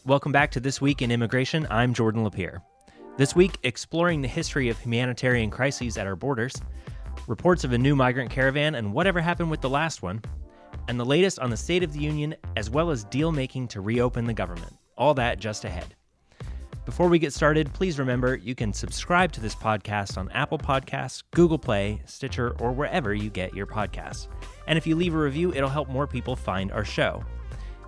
Welcome back to This Week in Immigration. I'm Jordan LaLier. This week, exploring the history of humanitarian crises at our borders, reports of a new migrant caravan and whatever happened with the last one, and the latest on the State of the Union, as well as deal-making to reopen the government. All that just ahead. Before we get started, please remember you can subscribe to this podcast on Apple Podcasts, Google Play, Stitcher, or wherever you get your podcasts. And if you leave a review, it'll help more people find our show.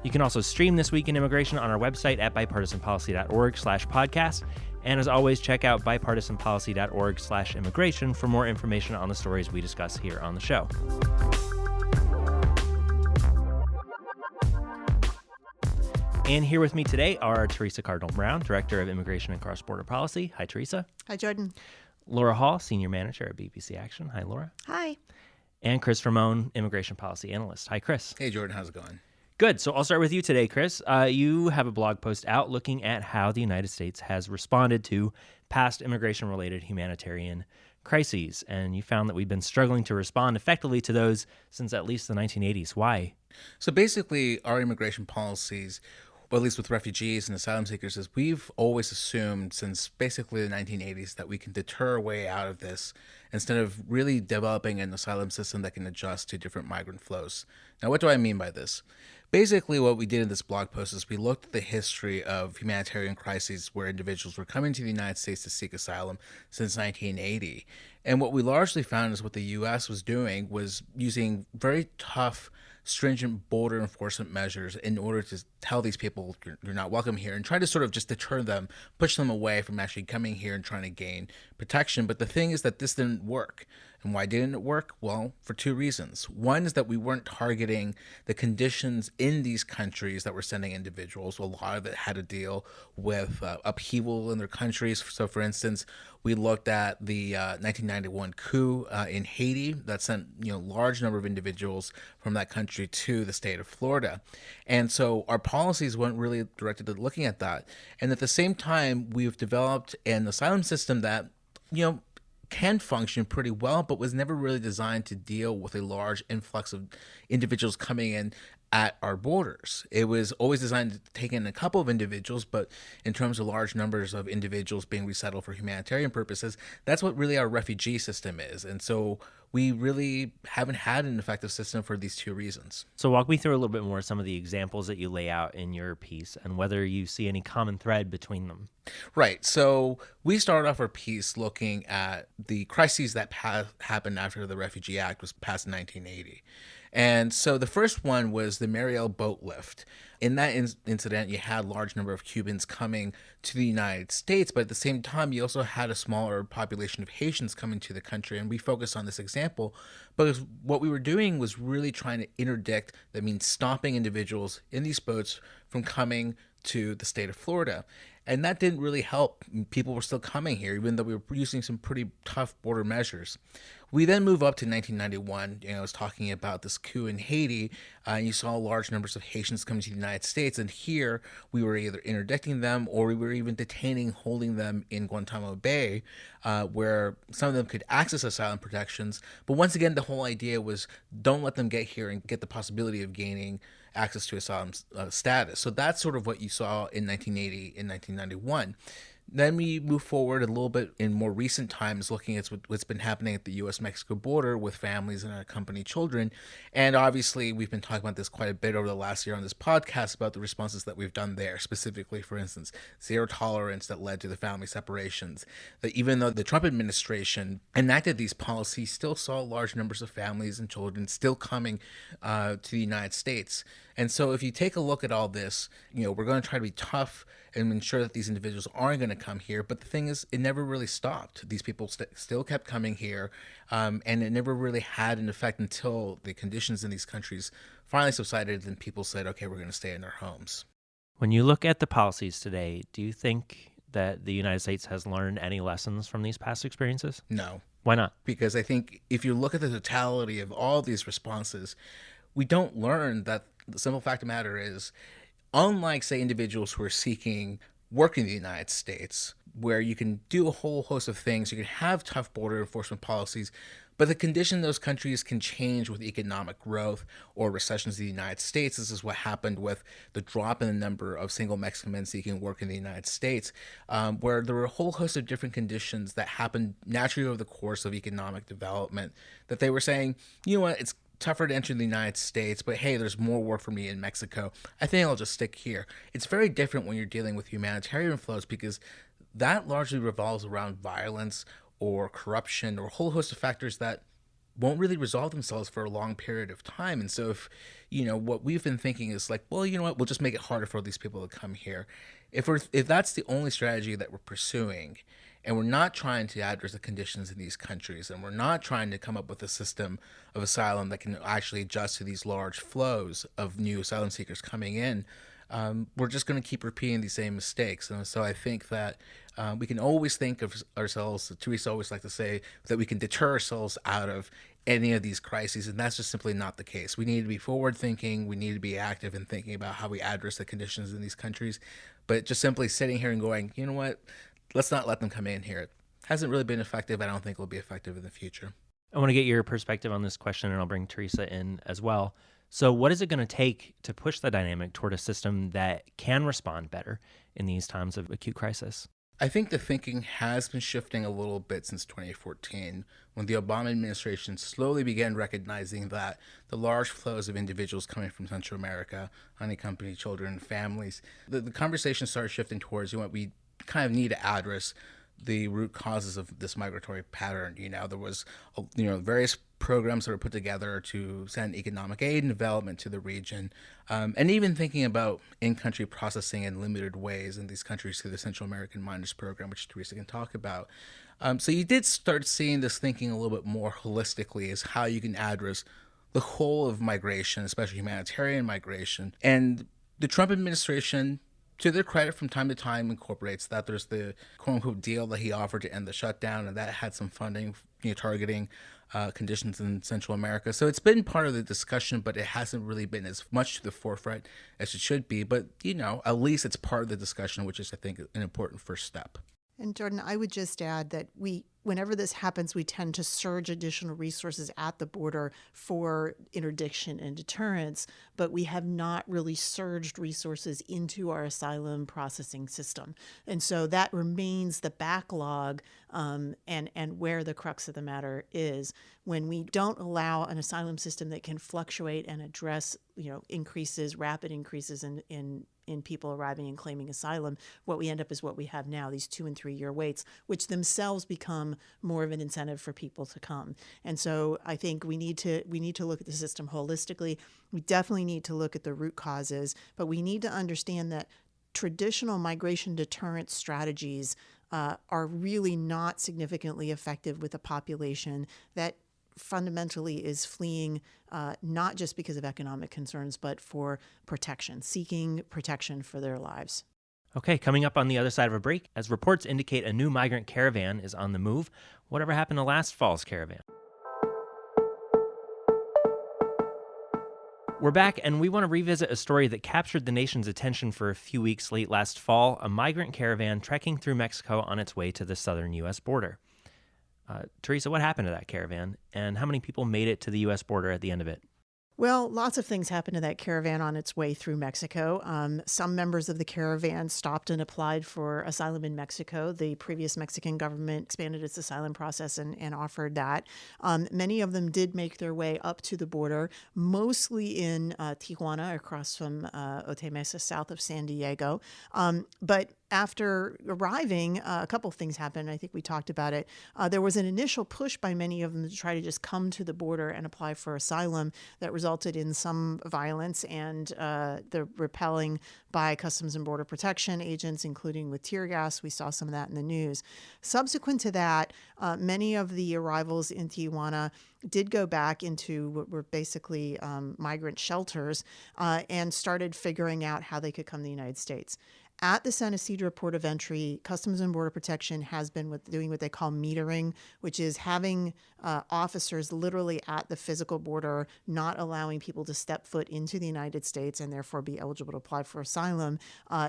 You can also stream This Week in Immigration on our website at bipartisanpolicy.org/podcast. And as always, check out bipartisanpolicy.org/immigration for more information on the stories we discuss here on the show. And here with me today are Theresa Cardinal Brown, Director of Immigration and Cross-Border Policy. Hi, Theresa. Hi, Jordan. Laura Hall, Senior Manager at BBC Action. Hi, Laura. Hi. And Cris Ramón, Immigration Policy Analyst. Hi, Cris. Hey, Jordan. How's it going? Good. So I'll start with you today, Cris. You have a blog post out looking at how the United States has responded to past immigration-related humanitarian crises. And you found that we've been struggling to respond effectively to those since at least the 1980s. Why? So basically, our immigration policies, well, at least with refugees and asylum seekers, is we've always assumed since basically the 1980s that we can deter our way out of this instead of really developing an asylum system that can adjust to different migrant flows. Now, what do I mean by this? Basically, what we did in this blog post is we looked at the history of humanitarian crises where individuals were coming to the United States to seek asylum since 1980. And what we largely found is what the U.S. was doing was using very tough, stringent border enforcement measures in order to tell these people you're not welcome here and try to sort of just deter them, push them away from actually coming here and trying to gain protection. But the thing is that this didn't work. And why didn't it work? Well, for two reasons. One is that we weren't targeting the conditions in these countries that were sending individuals. A lot of it had to deal with upheaval in their countries. So, for instance, we looked at the 1991 coup in Haiti that sent large number of individuals from that country to the state of Florida. And so our policies weren't really directed at looking at that. And at the same time, we've developed an asylum system that, can function pretty well, but was never really designed to deal with a large influx of individuals coming in at our borders. It was always designed to take in a couple of individuals, but in terms of large numbers of individuals being resettled for humanitarian purposes, that's what really our refugee system is. And so we really haven't had an effective system for these two reasons. So walk me through a little bit more some of the examples that you lay out in your piece and whether you see any common thread between them. Right. So we started off our piece looking at the crises that happened after the Refugee Act was passed in 1980. And so the first one was the Mariel boat lift. In that incident, you had a large number of Cubans coming to the United States, but at the same time, you also had a smaller population of Haitians coming to the country. And we focused on this example because what we were doing was really trying to interdict, that means stopping individuals in these boats from coming to the state of Florida. And that didn't really help. People were still coming here, even though we were using some pretty tough border measures. We then move up to 1991. I was talking about this coup in Haiti. You saw large numbers of Haitians coming to the United States. And here we were either interdicting them or we were even holding them in Guantanamo Bay, where some of them could access asylum protections. But once again, the whole idea was don't let them get here and get the possibility of gaining access to asylum status. So that's sort of what you saw in 1980 and 1991. Then we move forward a little bit in more recent times, looking at what's been happening at the U.S.-Mexico border with families and unaccompanied children. And obviously, we've been talking about this quite a bit over the last year on this podcast about the responses that we've done there, specifically, for instance, zero tolerance that led to the family separations. That even though the Trump administration enacted these policies, still saw large numbers of families and children still coming to the United States. And so if you take a look at all this, we're going to try to be tough and ensure that these individuals aren't going to come here. But the thing is, it never really stopped. These people still kept coming here, and it never really had an effect until the conditions in these countries finally subsided and people said, okay, we're going to stay in our homes. When you look at the policies today, do you think that the United States has learned any lessons from these past experiences? No. Why not? Because I think if you look at the totality of all these responses, we don't learn that the simple fact of the matter is, unlike, say, individuals who are seeking work in the United States, where you can do a whole host of things, you can have tough border enforcement policies, But the condition in those countries can change with economic growth or recessions in the United States. This is what happened with the drop in the number of single Mexican men seeking work in the United States, where there were a whole host of different conditions that happened naturally over the course of economic development that they were saying, you know what, it's tougher to enter the United States, but hey, there's more work for me in Mexico. I think I'll just stick here. It's very different when you're dealing with humanitarian flows because that largely revolves around violence or corruption or a whole host of factors that won't really resolve themselves for a long period of time. And so if, what we've been thinking is like, well, you know what, we'll just make it harder for these people to come here. If that's the only strategy that we're pursuing, and we're not trying to address the conditions in these countries, and we're not trying to come up with a system of asylum that can actually adjust to these large flows of new asylum seekers coming in, we're just going to keep repeating these same mistakes. And so I think that we can always think of ourselves, Theresa always likes to say, that we can deter ourselves out of any of these crises, and that's just simply not the case. We need to be forward thinking, we need to be active in thinking about how we address the conditions in these countries, but just simply sitting here and going, you know what, let's not let them come in here. It hasn't really been effective. I don't think it will be effective in the future. I want to get your perspective on this question, and I'll bring Theresa in as well. So what is it going to take to push the dynamic toward a system that can respond better in these times of acute crisis? I think the thinking has been shifting a little bit since 2014, when the Obama administration slowly began recognizing that the large flows of individuals coming from Central America, unaccompanied children and families, the conversation started shifting towards what we kind of need to address the root causes of this migratory pattern. There was, various programs that were put together to send economic aid and development to the region, and even thinking about in-country processing in limited ways in these countries through the Central American Miners Program, which Theresa can talk about. So you did start seeing this thinking a little bit more holistically as how you can address the whole of migration, especially humanitarian migration. And the Trump administration, to their credit, from time to time incorporates that. There's the quote-unquote deal that he offered to end the shutdown, and that had some funding, targeting conditions in Central America. So it's been part of the discussion, but it hasn't really been as much to the forefront as it should be. But, at least it's part of the discussion, which is, I think, an important first step. And Jordan, I would just add that whenever this happens, we tend to surge additional resources at the border for interdiction and deterrence, but we have not really surged resources into our asylum processing system. And so that remains the backlog and where the crux of the matter is. When we don't allow an asylum system that can fluctuate and address, rapid increases in people arriving and claiming asylum, what we end up is what we have now, these 2 and 3 year waits, which themselves become more of an incentive for people to come. And so I think we need to look at the system holistically. We definitely need to look at the root causes, but we need to understand that traditional migration deterrence strategies are really not significantly effective with a population that fundamentally is fleeing not just because of economic concerns, but for protection, seeking protection for their lives. Okay, coming up on the other side of a break, as reports indicate a new migrant caravan is on the move. Whatever happened to last fall's caravan? We're back, and we want to revisit a story that captured the nation's attention for a few weeks late last fall, a migrant caravan trekking through Mexico on its way to the southern U.S. border. Theresa, what happened to that caravan, and how many people made it to the U.S. border at the end of it? Well, lots of things happened to that caravan on its way through Mexico. Some members of the caravan stopped and applied for asylum in Mexico. The previous Mexican government expanded its asylum process and offered that. Many of them did make their way up to the border, mostly in Tijuana, across from Otay Mesa, south of San Diego. But after arriving, a couple of things happened. I think we talked about it. There was an initial push by many of them to try to just come to the border and apply for asylum that resulted in some violence and the repelling by Customs and Border Protection agents, including with tear gas. We saw some of that in the news. Subsequent to that, many of the arrivals in Tijuana did go back into what were basically migrant shelters and started figuring out how they could come to the United States. At the San Ysidro port of entry, Customs and Border Protection has been doing what they call metering, which is having officers literally at the physical border, not allowing people to step foot into the United States and therefore be eligible to apply for asylum,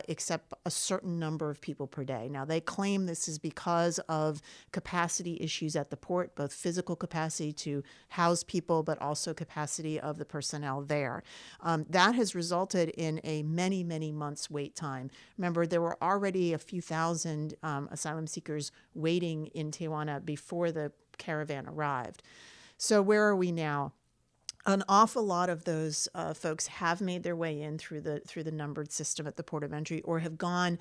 except a certain number of people per day. Now, they claim this is because of capacity issues at the port, both physical capacity to house people, but also capacity of the personnel there. That has resulted in a many, many months wait time. Remember, there were already a few thousand asylum seekers waiting in Tijuana before the Caravan arrived. So where are we now? An awful lot of those folks have made their way in through the numbered system at the port of entry, or have gone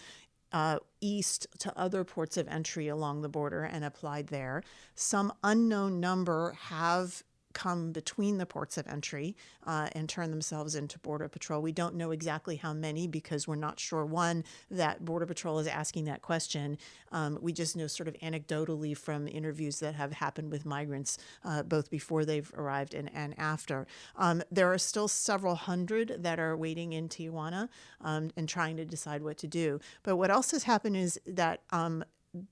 east to other ports of entry along the border and applied there. Some unknown number have come between the ports of entry and turn themselves into Border Patrol. We don't know exactly how many because we're not sure, one, that Border Patrol is asking that question. We just know sort of anecdotally from interviews that have happened with migrants, both before they've arrived and after. There are still several hundred that are waiting in Tijuana and trying to decide what to do. But what else has happened is that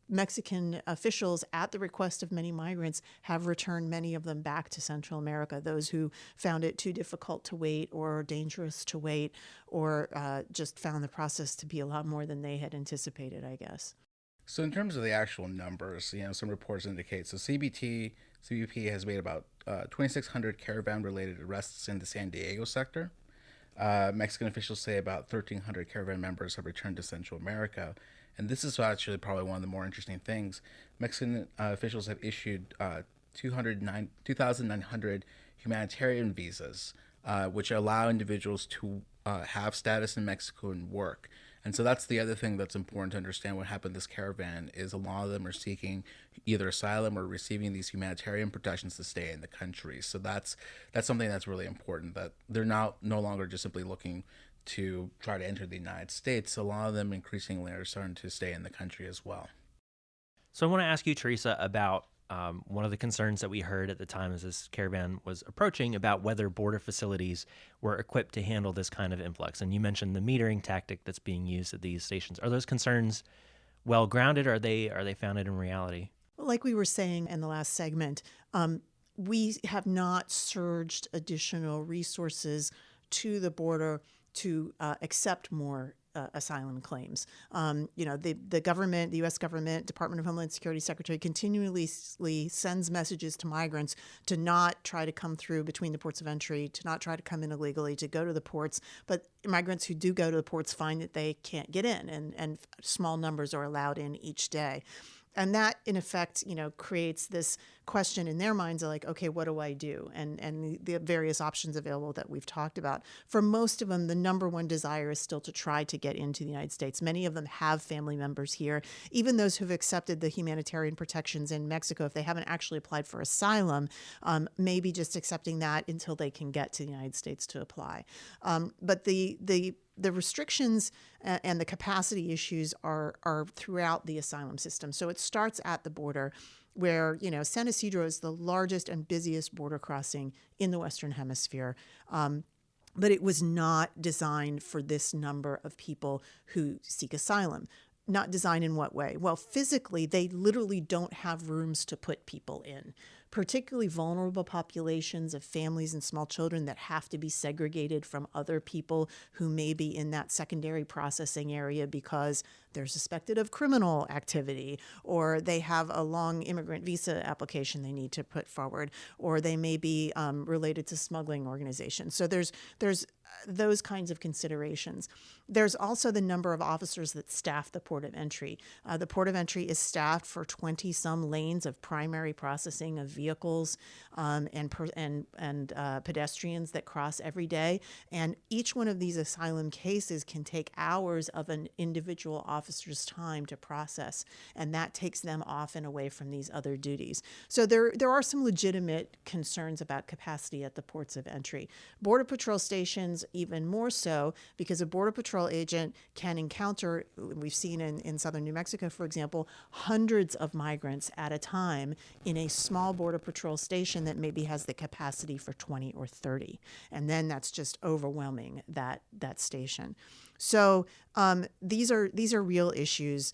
Mexican officials, at the request of many migrants, have returned many of them back to Central America, those who found it too difficult to wait or dangerous to wait, or just found the process to be a lot more than they had anticipated, I guess. So in terms of the actual numbers, some reports indicate, so CBP has made about 2,600 Caravan-related arrests in the San Diego sector. Mexican officials say about 1,300 Caravan members have returned to Central America. And this is actually probably one of the more interesting things. Mexican officials have issued 2,900 humanitarian visas, which allow individuals to have status in Mexico and work. And so that's the other thing that's important to understand. What happened this Caravan is a lot of them are seeking either asylum or receiving these humanitarian protections to stay in the country. So that's something that's really important, that they're no longer just simply looking to try to enter the United States. A lot of them increasingly are starting to stay in the country as well. So I want to ask you, Theresa, about one of the concerns that we heard at the time as this Caravan was approaching about whether border facilities were equipped to handle this kind of influx. And you mentioned the metering tactic that's being used at these stations. Are those concerns well grounded? Or are they founded in reality? Well, like we were saying in the last segment, we have not surged additional resources to the border to accept more asylum claims. The government, the U.S. government, Department of Homeland Security Secretary continually sends messages to migrants to not try to come through between the ports of entry, to not try to come in illegally, to go to the ports. But migrants who do go to the ports find that they can't get in, and small numbers are allowed in each day. And that, in effect, creates this question in their minds of like, okay, what do I do? And the various options available that we've talked about. For most of them, the number one desire is still to try to get into the United States. Many of them have family members here. Even those who've accepted the humanitarian protections in Mexico, if they haven't actually applied for asylum, maybe just accepting that until they can get to the United States to apply. But the restrictions and the capacity issues are throughout the asylum system. So it starts at the border, where San Isidro is the largest and busiest border crossing in the Western Hemisphere. But it was not designed for this number of people who seek asylum. Not designed in what way? Well, physically, they literally don't have rooms to put people in, particularly vulnerable populations of families and small children that have to be segregated from other people who may be in that secondary processing area because they're suspected of criminal activity, or they have a long immigrant visa application they need to put forward, or they may be related to smuggling organizations. So there's those kinds of considerations. There's also the number of officers that staff the port of entry. The port of entry is staffed for 20-some lanes of primary processing of vehicles and pedestrians that cross every day. And each one of these asylum cases can take hours of an individual officer's time to process, and that takes them off and away from these other duties. So there are some legitimate concerns about capacity at the ports of entry. Border Patrol stations even more so, because a Border Patrol agent can encounter, we've seen in southern New Mexico, for example, hundreds of migrants at a time in a small Border Patrol station that maybe has the capacity for 20 or 30. And then that's just overwhelming that station. So these are real issues.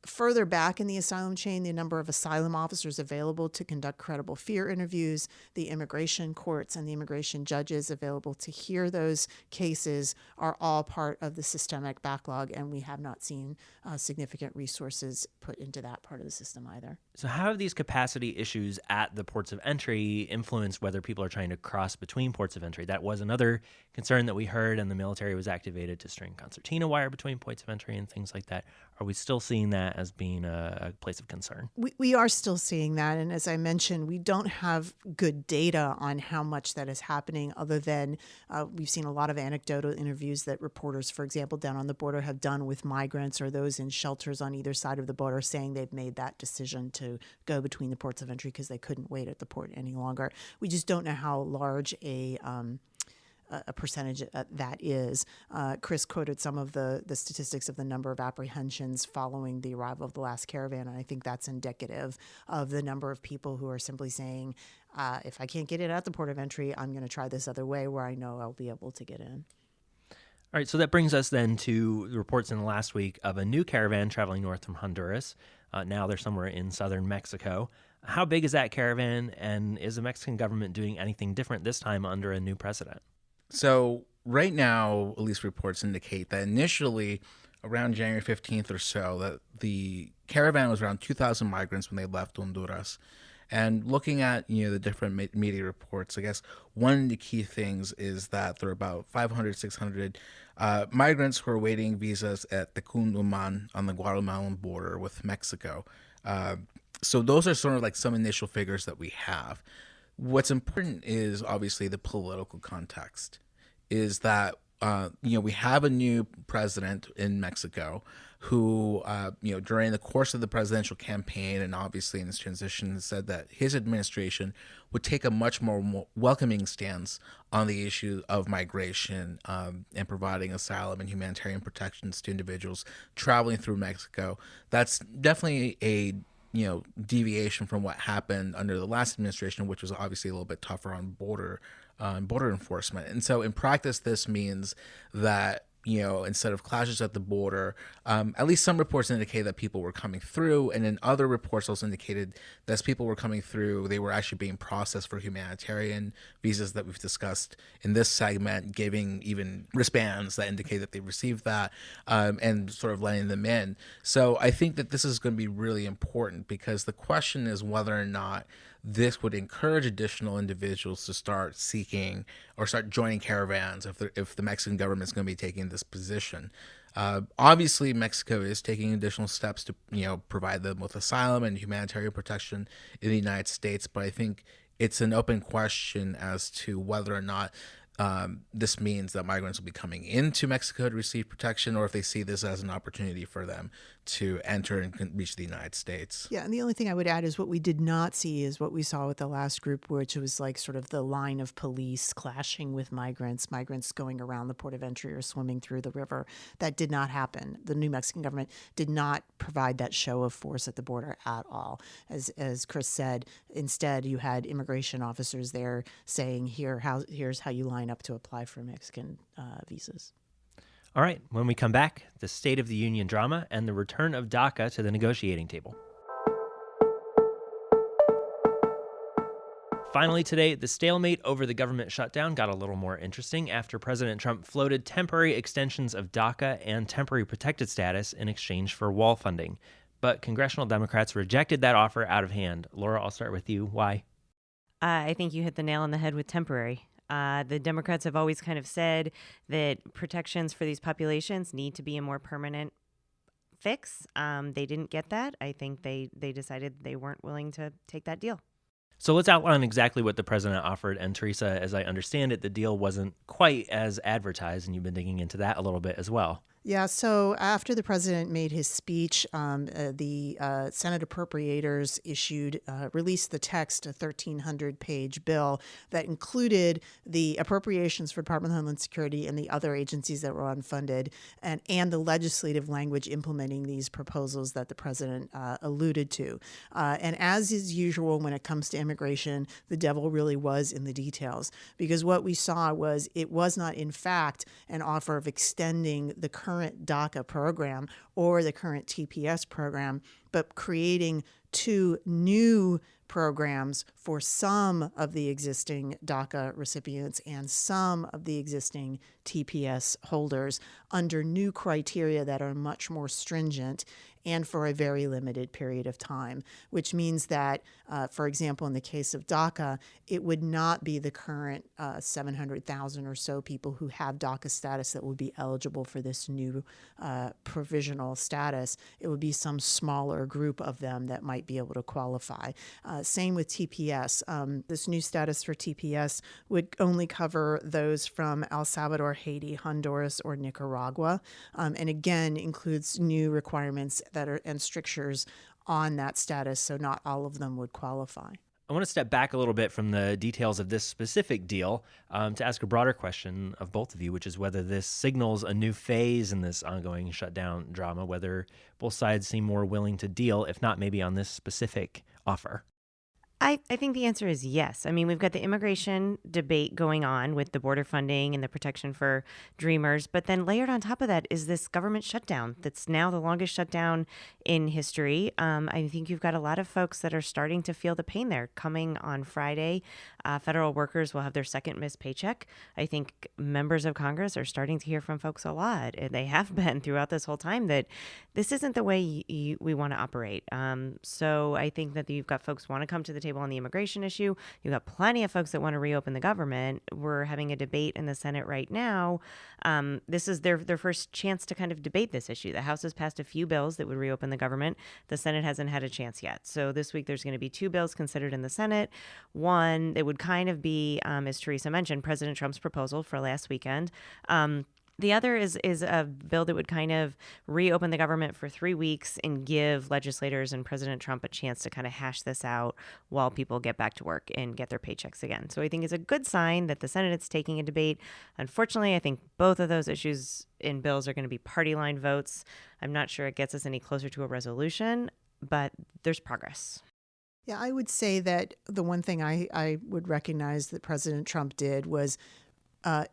Further back in the asylum chain, the number of asylum officers available to conduct credible fear interviews, the immigration courts and the immigration judges available to hear those cases are all part of the systemic backlog, and we have not seen significant resources put into that part of the system either. So how have these capacity issues at the ports of entry influenced whether people are trying to cross between ports of entry? That was another concern that we heard, and the military was activated to string concertina wire between points of entry and things like that. Are we still seeing that as being a place of concern? We are still seeing that. And as I mentioned, we don't have good data on how much that is happening other than we've seen a lot of anecdotal interviews that reporters, for example, down on the border have done with migrants or those in shelters on either side of the border saying they've made that decision to go between the ports of entry because they couldn't wait at the port any longer. We just don't know how large a percentage that is. Cris quoted some of the statistics of the number of apprehensions following the arrival of the last caravan, and I think that's indicative of the number of people who are simply saying, if I can't get in at the port of entry, I'm going to try this other way where I know I'll be able to get in. All right, so that brings us then to the reports in the last week of a new caravan traveling north from Honduras. Now they're somewhere in southern Mexico. How big is that caravan, and is the Mexican government doing anything different this time under a new president? So right now, at least reports indicate that initially, around January 15th or so, that the caravan was around 2,000 migrants when they left Honduras. And looking at the different media reports, I guess one of the key things is that there are about 500, 600 migrants who are waiting visas at Tecunduman on the Guatemalan border with Mexico. So those are sort of like some initial figures that we have. What's important is obviously the political context, is that, we have a new president in Mexico who, during the course of the presidential campaign and obviously in this transition said that his administration would take a much more welcoming stance on the issue of migration and providing asylum and humanitarian protections to individuals traveling through Mexico. That's definitely a deviation from what happened under the last administration, which was obviously a little bit tougher on border enforcement. And so in practice, this means that, instead of clashes at the border, at least some reports indicate that people were coming through. And then other reports also indicated that as people were coming through, they were actually being processed for humanitarian visas that we've discussed in this segment, giving even wristbands that indicate that they received that, and sort of letting them in. So I think that this is going to be really important because the question is whether or not this would encourage additional individuals to start seeking or start joining caravans if the Mexican government is going to be taking this position. Obviously, Mexico is taking additional steps to provide them with asylum and humanitarian protection in the United States, but I think it's an open question as to whether or not this means that migrants will be coming into Mexico to receive protection, or if they see this as an opportunity for them to enter and reach the United States. Yeah, and the only thing I would add is what we did not see is what we saw with the last group, which was like sort of the line of police clashing with migrants going around the port of entry or swimming through the river. That did not happen. The new Mexican government did not provide that show of force at the border at all. As Cris said, instead you had immigration officers there saying, here's how you line up to apply for Mexican visas. All right, when we come back, the State of the Union drama and the return of DACA to the negotiating table. Finally today, the stalemate over the government shutdown got a little more interesting after President Trump floated temporary extensions of DACA and temporary protected status in exchange for wall funding. But congressional Democrats rejected that offer out of hand. Laura, I'll start with you. Why? I think you hit the nail on the head with temporary. The Democrats have always kind of said that protections for these populations need to be a more permanent fix. They didn't get that. I think they decided they weren't willing to take that deal. So let's outline exactly what the president offered. And Theresa, as I understand it, the deal wasn't quite as advertised, and you've been digging into that a little bit as well. Yeah, so after the president made his speech, the Senate appropriators released the text, a 1,300-page bill that included the appropriations for Department of Homeland Security and the other agencies that were unfunded, and the legislative language implementing these proposals that the president alluded to. And as is usual when it comes to immigration, the devil really was in the details, because what we saw was it was not, in fact, an offer of extending the current current DACA program or the current TPS program, but creating two new programs for some of the existing DACA recipients and some of the existing TPS holders under new criteria that are much more stringent and for a very limited period of time, which means that, for example, in the case of DACA, it would not be the current 700,000 or so people who have DACA status that would be eligible for this new provisional status. It would be some smaller group of them that might be able to qualify. Same with TPS. This new status for TPS would only cover those from El Salvador, Haiti, Honduras, or Nicaragua, and again includes new requirements that are and strictures on that status, so not all of them would qualify. I want to step back a little bit from the details of this specific deal to ask a broader question of both of you, which is whether this signals a new phase in this ongoing shutdown drama, whether both sides seem more willing to deal, if not maybe on this specific offer. I think the answer is yes. I mean, we've got the immigration debate going on with the border funding and the protection for dreamers, but then layered on top of that is this government shutdown that's now the longest shutdown in history. I think you've got a lot of folks that are starting to feel the pain there. Coming on Friday, federal workers will have their second missed paycheck. I think members of Congress are starting to hear from folks a lot, and they have been throughout this whole time, that this isn't the way we want to operate. So I think that you've got folks who want to come to the table on the immigration issue. You've got plenty of folks that want to reopen the government. We're having a debate in the Senate right now. This is their first chance to kind of debate this issue. The House has passed a few bills that would reopen the government. The Senate hasn't had a chance yet. So this week there's going to be two bills considered in the Senate. One that would kind of be, as Theresa mentioned, President Trump's proposal for last weekend. The other is a bill that would kind of reopen the government for 3 weeks and give legislators and President Trump a chance to kind of hash this out while people get back to work and get their paychecks again. So I think it's a good sign that the Senate is taking a debate. Unfortunately, I think both of those issues in bills are going to be party line votes. I'm not sure it gets us any closer to a resolution, but there's progress. Yeah, I would say that the one thing I would recognize that President Trump did was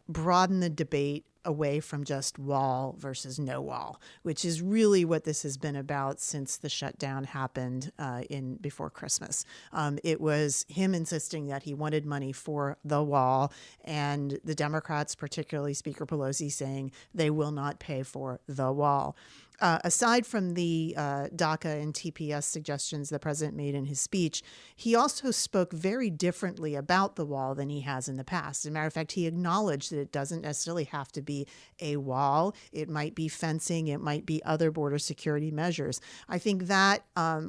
broaden the debate away from just wall versus no wall, which is really what this has been about since the shutdown happened before Christmas. It was him insisting that he wanted money for the wall, and the Democrats, particularly Speaker Pelosi, saying they will not pay for the wall. Aside from the DACA and TPS suggestions the president made in his speech, he also spoke very differently about the wall than he has in the past. As a matter of fact, he acknowledged that it doesn't necessarily have to be a wall. It might be fencing. It might be other border security measures. I think that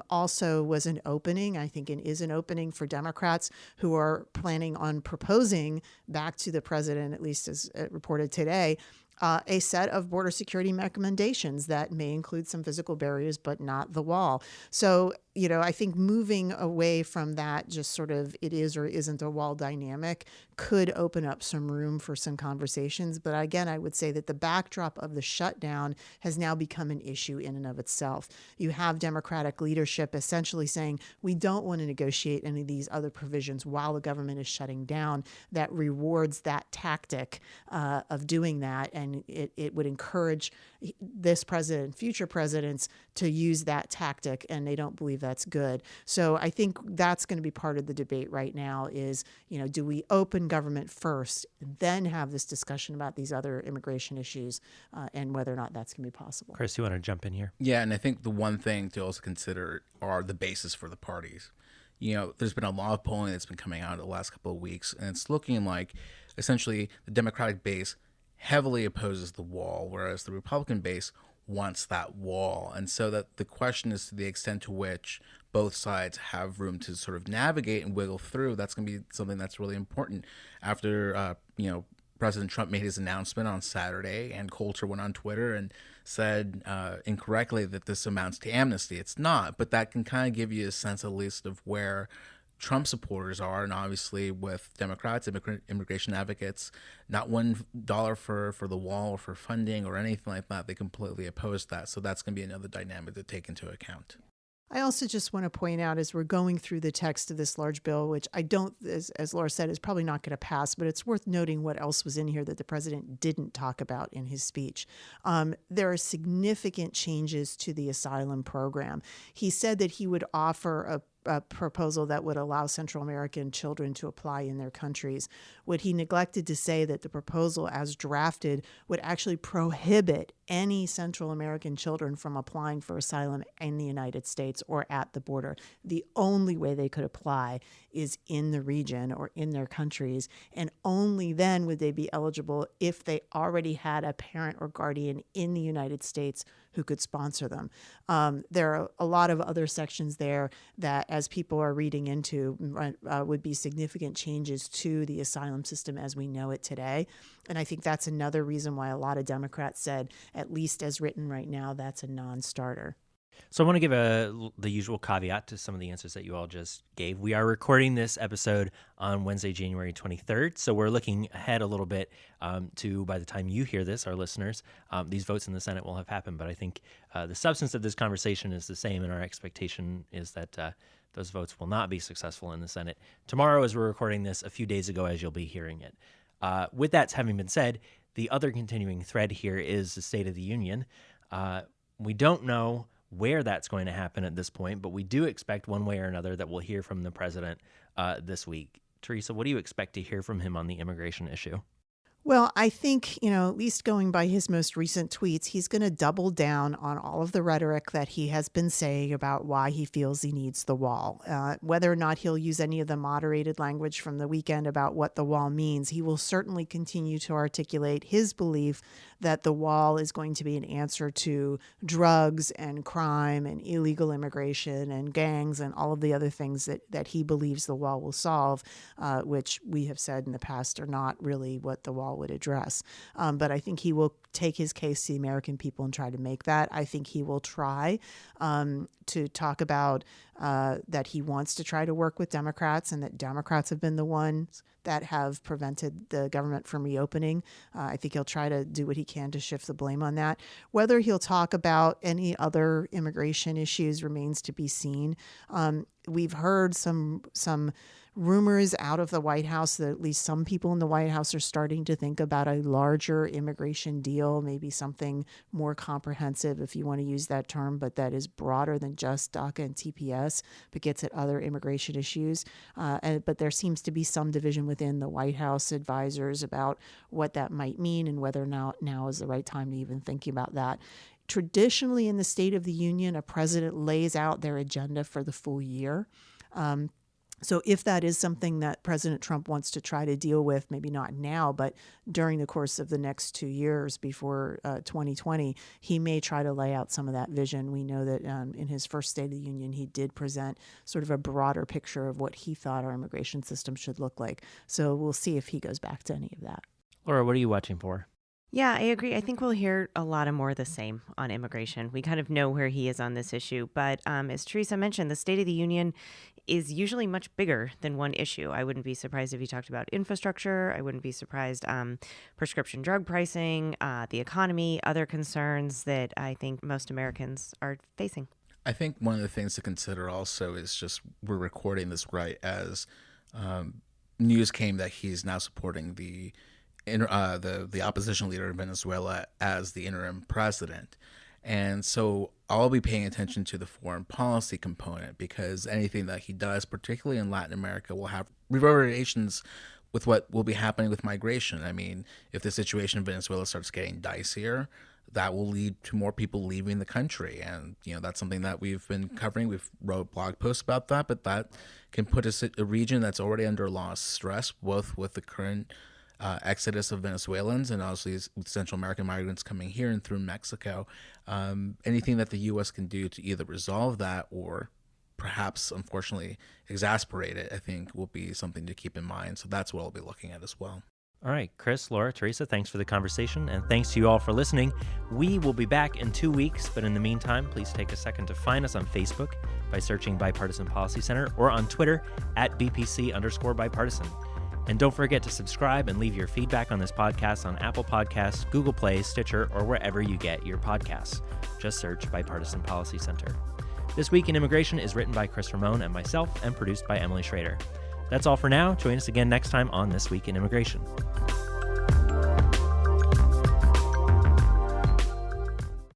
also was an opening. I think it is an opening for Democrats who are planning on proposing back to the president, at least as reported today, a set of border security recommendations that may include some physical barriers, but not the wall. So, I think moving away from that just sort of it is or isn't a wall dynamic could open up some room for some conversations. But again, I would say that the backdrop of the shutdown has now become an issue in and of itself. You have Democratic leadership essentially saying, we don't want to negotiate any of these other provisions while the government is shutting down. That rewards that tactic of doing that. And it would encourage this president, future presidents, to use that tactic, and they don't believe that's good. So I think that's going to be part of the debate right now is, do we open government first, then have this discussion about these other immigration issues and whether or not that's going to be possible. Chris, you want to jump in here? Yeah, and I think the one thing to also consider are the bases for the parties. There's been a lot of polling that's been coming out in the last couple of weeks, and it's looking like essentially the Democratic base heavily opposes the wall, whereas the Republican base wants that wall. And so that the question is to the extent to which both sides have room to sort of navigate and wiggle through. That's going to be something that's really important. After, President Trump made his announcement on Saturday, and Coulter went on Twitter and said incorrectly that this amounts to amnesty. It's not, but that can kind of give you a sense at least of where Trump supporters are, and obviously with Democrats, immigration advocates, not $1 for the wall or for funding or anything like that. They completely oppose that. So that's going to be another dynamic to take into account. I also just want to point out, as we're going through the text of this large bill, which I don't, as Laura said, is probably not going to pass, but it's worth noting what else was in here that the president didn't talk about in his speech. There are significant changes to the asylum program. He said that he would offer a proposal that would allow Central American children to apply in their countries. What he neglected to say that the proposal as drafted would actually prohibit any Central American children from applying for asylum in the United States or at the border. The only way they could apply is in the region or in their countries, and only then would they be eligible if they already had a parent or guardian in the United States who could sponsor them. There are a lot of other sections there that, as people are reading into, would be significant changes to the asylum system as we know it today. And I think that's another reason why a lot of Democrats said, at least as written right now, that's a non-starter. So I want to give the usual caveat to some of the answers that you all just gave. We are recording this episode on Wednesday, January 23rd, so we're looking ahead a little bit to, by the time you hear this, our listeners, these votes in the Senate will have happened. But I think the substance of this conversation is the same, and our expectation is that those votes will not be successful in the Senate tomorrow, as we're recording this a few days ago, as you'll be hearing it. With that having been said, the other continuing thread here is the State of the Union. We don't know where that's going to happen at this point, but we do expect one way or another that we'll hear from the president this week. Theresa, what do you expect to hear from him on the immigration issue? Well, I think, at least going by his most recent tweets, he's going to double down on all of the rhetoric that he has been saying about why he feels he needs the wall. Whether or not he'll use any of the moderated language from the weekend about what the wall means, he will certainly continue to articulate his belief that the wall is going to be an answer to drugs and crime and illegal immigration and gangs and all of the other things that he believes the wall will solve, which we have said in the past are not really what the wall would address. But I think he will take his case to the American people and try to make that. I think he will try to talk about that he wants to try to work with Democrats, and that Democrats have been the ones that have prevented the government from reopening. I think he'll try to do what he can to shift the blame on that. Whether he'll talk about any other immigration issues remains to be seen. We've heard some rumors out of the White House that at least some people in the White House are starting to think about a larger immigration deal, maybe something more comprehensive, if you want to use that term, but that is broader than just DACA and TPS, but gets at other immigration issues. But there seems to be some division within the White House advisors about what that might mean and whether now is the right time to even think about that. Traditionally, in the State of the Union, a president lays out their agenda for the full year. So if that is something that President Trump wants to try to deal with, maybe not now, but during the course of the next 2 years before 2020, he may try to lay out some of that vision. We know that in his first State of the Union, he did present sort of a broader picture of what he thought our immigration system should look like. So we'll see if he goes back to any of that. Laura, what are you watching for? Yeah, I agree. I think we'll hear a lot of more of the same on immigration. We kind of know where he is on this issue. But as Theresa mentioned, the State of the Union is usually much bigger than one issue. I wouldn't be surprised if he talked about infrastructure. I wouldn't be surprised prescription drug pricing, the economy, other concerns that I think most Americans are facing. I think one of the things to consider also is just we're recording this right as news came that he's now supporting the opposition leader in Venezuela as the interim president. And so I'll be paying attention to the foreign policy component, because anything that he does, particularly in Latin America, will have reverberations with what will be happening with migration. I mean, if the situation in Venezuela starts getting dicier, that will lead to more people leaving the country. And, that's something that we've been covering. We've wrote blog posts about that, but that can put us in a region that's already under a lot of stress, both with the current exodus of Venezuelans and obviously with Central American migrants coming here and through Mexico. Anything that the U.S. can do to either resolve that or perhaps, unfortunately, exasperate it, I think will be something to keep in mind. So that's what I'll be looking at as well. All right, Cris, Laura, Theresa, thanks for the conversation, and thanks to you all for listening. We will be back in 2 weeks, but in the meantime, please take a second to find us on Facebook by searching Bipartisan Policy Center, or on Twitter at BPC_bipartisan. And don't forget to subscribe and leave your feedback on this podcast on Apple Podcasts, Google Play, Stitcher, or wherever you get your podcasts. Just search Bipartisan Policy Center. This Week in Immigration is written by Cris Ramón and myself and produced by Emily Schrader. That's all for now. Join us again next time on This Week in Immigration.